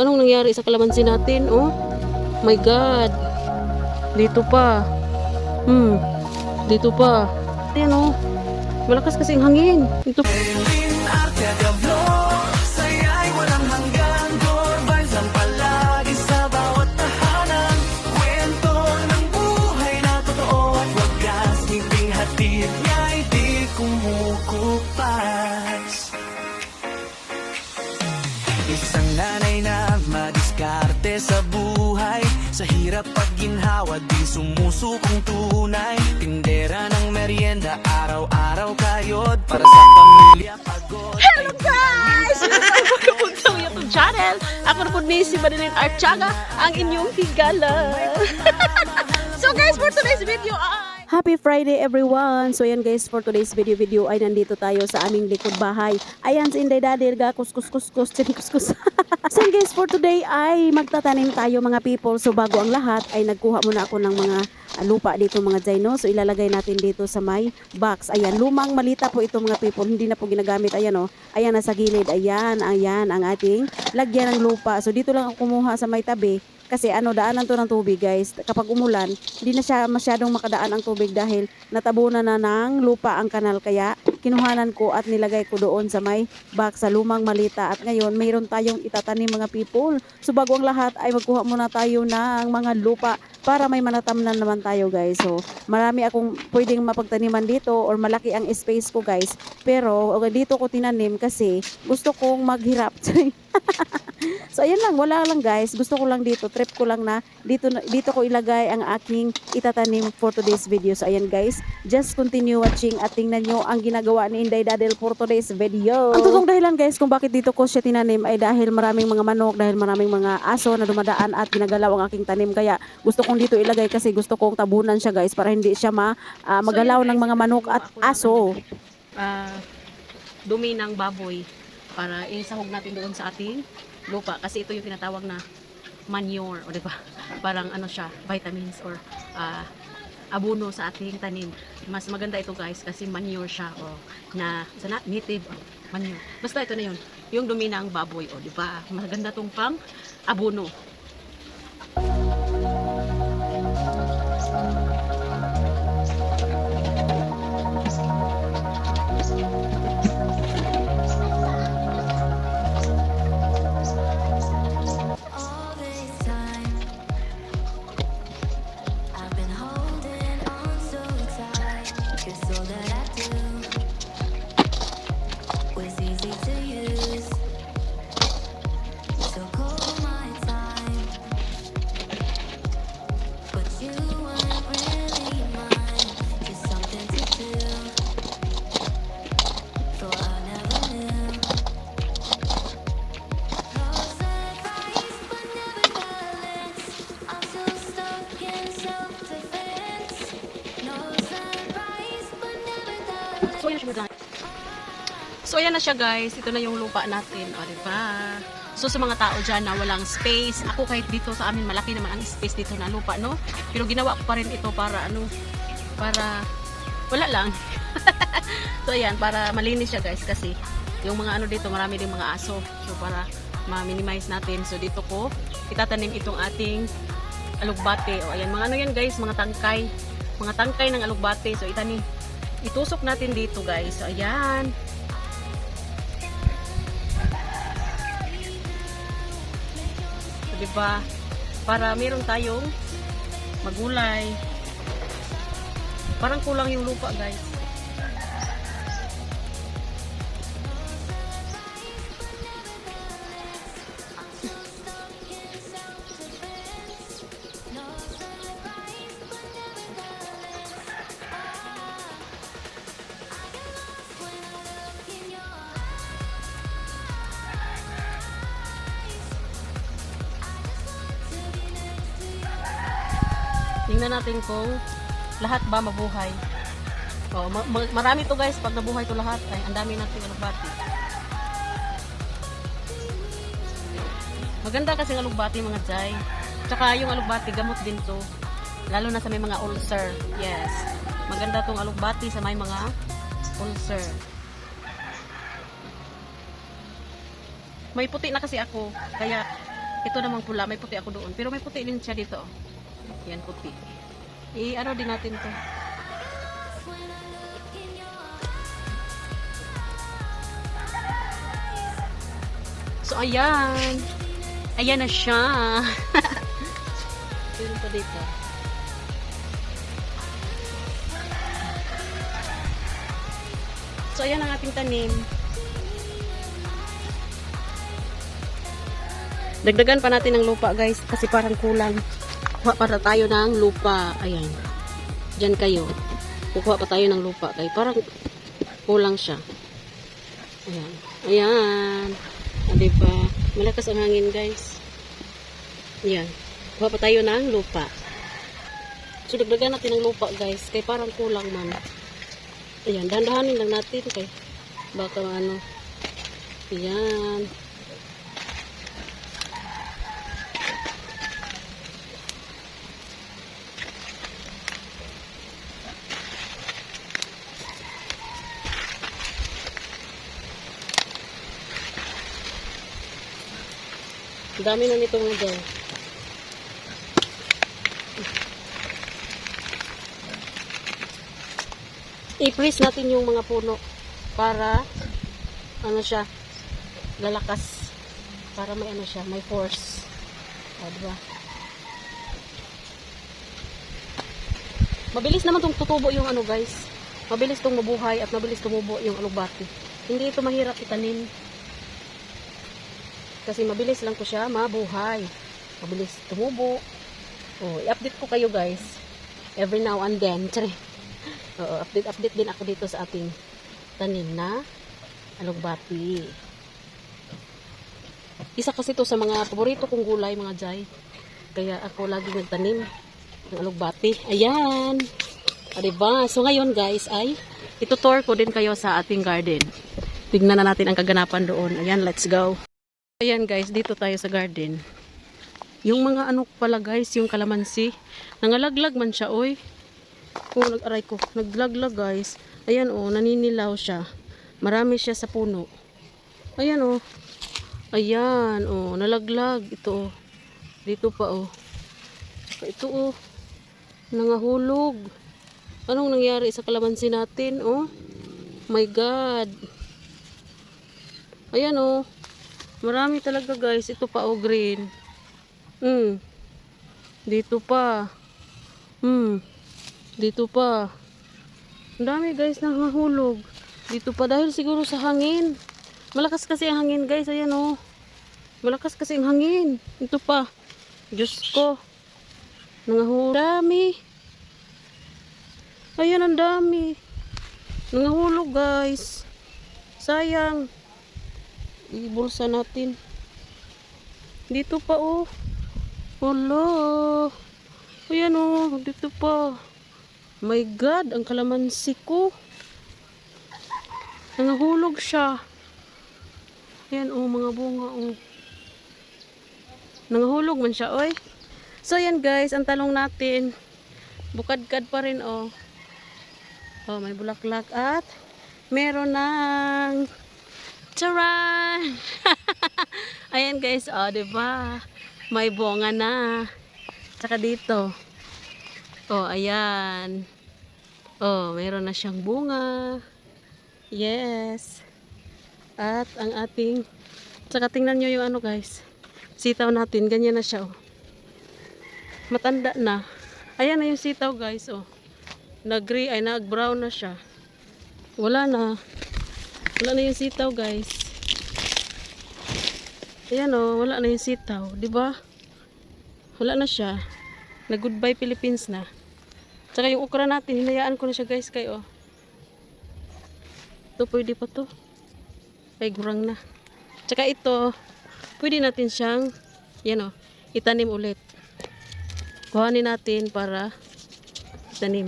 Anong nangyari sa kalamansi natin? Oh, my God. Dito pa. Dito pa. Ayan oh. Malakas kasi ang hangin. Ito. Saya'y walang hanggan, good vibes ang palagi sa bawat tahanan. Kwento ng buhay na totoo at wagas, ngiping hatid niya'y di kumukupas. Isang nanay na madiskarte sa buhay, sa hirap pag ginhawa di sumusukong tunay. Tindera ng merienda, araw-araw kayod para sa pamilya pagod. Hello guys! Welcome sa YouTube channel. Ako na po ni si Madeline Archaga, ang inyong higala. So guys, for today's video Happy Friday everyone! So ayan guys, for today's video ay nandito tayo sa aming likod bahay. Ayan si Inday Daddy, kuskus. So guys, for today ay magtatanim tayo mga people. So bago ang lahat ay nagkuha muna ako ng mga lupa dito mga Jaino. So ilalagay natin dito sa may box. Ayan, lumang malita po ito mga people. Hindi na po ginagamit. Ayan o. Ayan nasa gilid. Ayan ang ating lagyan ng lupa. So dito lang ako kumuha sa may tabi. Kasi daanan to ng tubig guys. Kapag umulan, hindi na siya masyadong makadaan ang tubig dahil natabunan na ng lupa ang kanal. Kaya kinuhanan ko at nilagay ko doon sa may box sa lumang malita. At ngayon, mayroon tayong itatanim mga people. So bago ang lahat ay magkuha muna tayo ng mga lupa para may manatamnan naman tayo guys. So marami akong pwedeng mapagtaniman dito or malaki ang space ko guys. Pero dito ko tinanim kasi gusto kong maghirap. So ayan lang, wala lang guys. Gusto ko lang dito, trip ko lang na dito ko ilagay ang aking itatanim for today's video. So ayan guys, just continue watching at tingnan nyo ang ginagawa ni Inday Dadel for today's video. Ang totoong dahilan guys kung bakit dito ko siya tinanim ay dahil maraming mga manok, dahil maraming mga aso na dumadaan at ginagalaw ang aking tanim. Kaya gusto kong dito ilagay kasi gusto kong tabunan siya guys para hindi siya magalaw ng mga manok at aso. Dumi ng baboy para isahog natin doon sa ating lupa kasi ito yung tinatawag na manure o diba? Parang siya, vitamins or abono sa ating tanim. Mas maganda ito guys kasi manure siya na native manure. Basta ito na yun, yung dumi ng baboy o diba? Maganda tong pang abono. So ayan na siya guys, ito na yung lupa natin, o diba? So sa mga tao dyan na walang space, ako kahit dito sa amin malaki naman ang space dito na lupa, no? Pero ginawa ko pa rin ito para para wala lang. So ayan, para malinis siya guys kasi yung mga dito marami ding mga aso. So para ma-minimize natin, so dito ko itatanim itong ating alugbate. O ayan, mga yan guys, mga tangkay ng alugbate. So itusok natin dito guys. So ayan. Diba? Para meron tayong magulay. Parang kulang yung lupa, guys. Tingnan natin kung lahat ba mabuhay. Marami to guys, pag nabuhay to lahat, ay ang dami nating alugbati. Maganda kasi ang alugbati mga jay. Tsaka yung alugbati, gamot din to. Lalo na sa may mga ulcer. Yes. Maganda tong alugbati sa may mga ulcer. May puti na kasi ako, kaya Ito namang pula, may puti ako doon. Pero may puti din siya dito. Yan, puti. I-ano din natin to. So, ayan. Ayan na siya. Meron pa dito. So, ayan ang ating tanim. Dagdagan pa natin ng lupa, guys, kasi parang kulang. Kuha para tayo ng lupa. Ayan. Diyan kayo. Kukuha pa tayo ng lupa. Kaya parang kulang siya. Ayan. Ayan. O, diba? Malakas ang hangin, guys. Ayan. Kuha pa tayo ng lupa. So, dagdagan natin ng lupa, guys. Kaya parang kulang man. Ayan. Dahan-dahanin lang natin. Kaya baka ano. Ayan. Dami na nito mga dyan. I-freeze natin yung mga puno para ano siya, lalakas. Para may ano siya, may force. O, diba? Mabilis naman itong tutubo yung ano, guys. Mabilis itong mabuhay at mabilis tumubo yung alugbati. Hindi ito mahirap itanim. Kasi mabilis lang ko siya mabuhay. Mabilis tumubo. Oh, i-update ko kayo, guys. Every now and then. Update din ako dito sa ating tanim na alugbati. Isa kasi ito sa mga paborito kong gulay, mga jay. Kaya ako lagi nagtanim ng alugbati. Ayan. Diba? So ngayon, guys, ay itutour ko din kayo sa ating garden. Tignan na natin ang kaganapan doon. Ayan, let's go. Ayan, guys, dito tayo sa garden. Yung mga ano pala, guys, yung kalamansi. Nangalaglag man siya, oy. Kung nag-aray ko, naglaglag, guys. Ayan, oh, naninilaw siya. Marami siya sa puno. Ayan, oh. Ayan, oh, nalaglag. Ito, oh. Dito pa, oh. Saka ito, oh. Nangahulog. Anong nangyari sa kalamansi natin, oh? My God. Ayan, oh. Marami talaga, guys. Ito pa, oh, green. Dito pa. Dito pa. Ang dami, guys, nangahulog. Dito pa, dahil siguro sa hangin. Malakas kasi ang hangin, guys. Ayan, oh. Malakas kasi ang hangin. Ito pa. Diyos ko. Nangahulog. Dami. Ayan, ang dami. Nangahulog, guys. Sayang. Ibulsa natin. Dito pa, oh. Wala. Ayan, oh. Dito pa. My God, ang kalamansi ko. Nangahulog siya. Ayan, oh, mga bunga, oh. Nangahulog man siya, oy. So, ayan, guys, ang talong natin. Bukadkad pa rin, oh. Oh, may bulaklak at meron ng charan! Ayan, guys, oh, diba? May bunga na. Tsaka dito. Oh, ayan. Oh, meron na siyang bunga. Yes. At ang ating, tsaka tingnan nyo yung ano, guys. Sitaw natin, ganyan na siya, oh. Matanda na. Ayan na yung sitaw, guys, oh. Nag-brown na siya. Wala na. Wala na yung sitaw, guys. Ayan, oh, wala na yung sitaw, 'di ba? Wala na siya. Nag-goodbye Philippines na. Tsaka yung okra natin, hinayaan ko na siya, guys, kayo. Ito pwede pa to. Ay, gurang na. Tsaka ito, pwede natin siyang, yan, oh, itanim ulit. Kuhanin natin para itanim.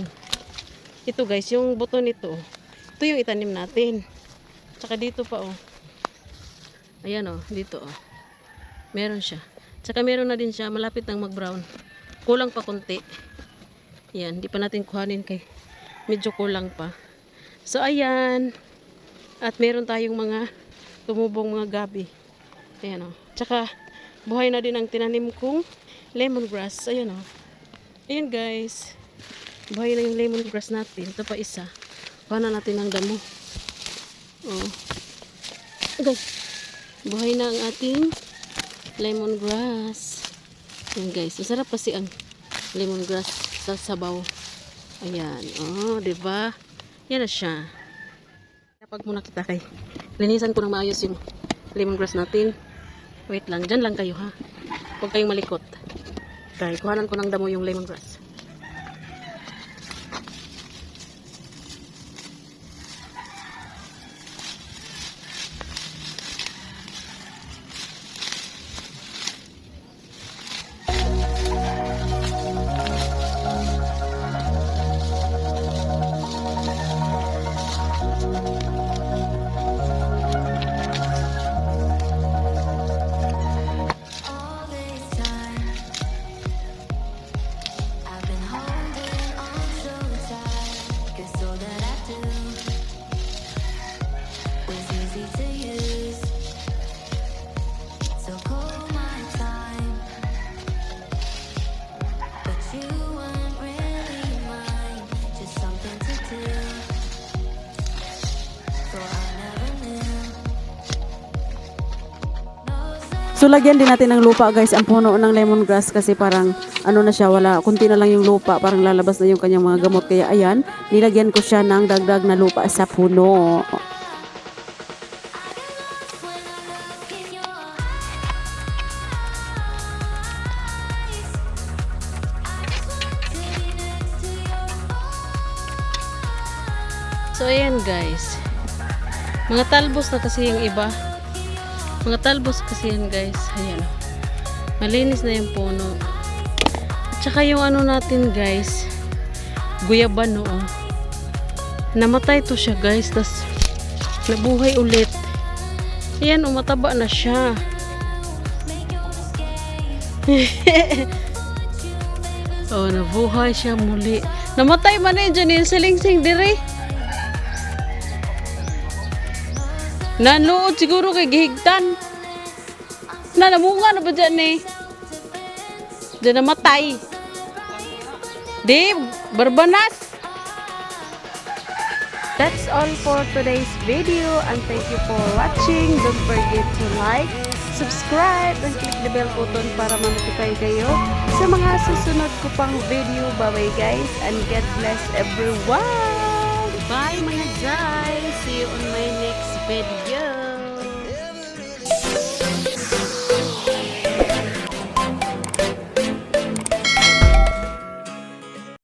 Ito, guys, yung buto nito. Ito yung itanim natin. Tsaka dito pa, oh. Ayan, oh, dito, oh. Meron siya. Tsaka meron na din siya, malapit nang mag-brown. Kulang pa konti. Ayan, di pa natin kuhanin kay medyo kulang pa. So, ayan. At meron tayong mga tumubong mga gabi. Ayan, oh. Tsaka, buhay na din ang tinanim kong lemongrass. Ayun oh. Ayun guys. Buhay na yung lemongrass natin. Ito pa isa. Kuha na natin ang damo. Oh. Guys. Buhay na ang ating lemongrass. Ayan guys. Masarap kasi ang lemongrass sa sabaw. Ayan. Oh, diba? Yan na siya. Kapag muna kita kay linisan ko ng maayos yung lemongrass natin. Wait lang. Dyan lang kayo ha. Huwag kayong malikot. Okay. Kuhanan ko ng damo yung lemongrass. All this time, I've been holding on so tight, 'cause all that I do was easy to use. So call my time, but you weren't really mine, just something to do. So I never knew. So lagyan din natin ng lupa guys ang puno ng lemongrass kasi parang ano na siya, wala, kunti na lang yung lupa, parang lalabas na yung kanyang mga gamot. Kaya ayan, nilagyan ko siya ng dagdag na lupa sa puno. When I look in your eyes, I just want to be next to your heart. So ayan guys, mga talbos na kasi yung iba. Mga talbos kasi yan guys. Ayan o. Malinis na yung puno. At saka yung ano natin guys, guyaban o. Namatay to siya guys. Tas nabuhay ulit. Ayan o, mataba na siya. Oh, nabuhay siya muli. Namatay man na yun dyan yung siling-sing dire. Nanuod siguro kay gihigtan. Namunga na ba dyan eh? Dyan namatay. Di, barbanas. That's all for today's video and thank you for watching. Don't forget to like, subscribe, and click the bell button para ma-notify kayo sa mga susunod ko pang video. Bye-bye guys and God bless everyone. Bye mga guys. See you on my next video.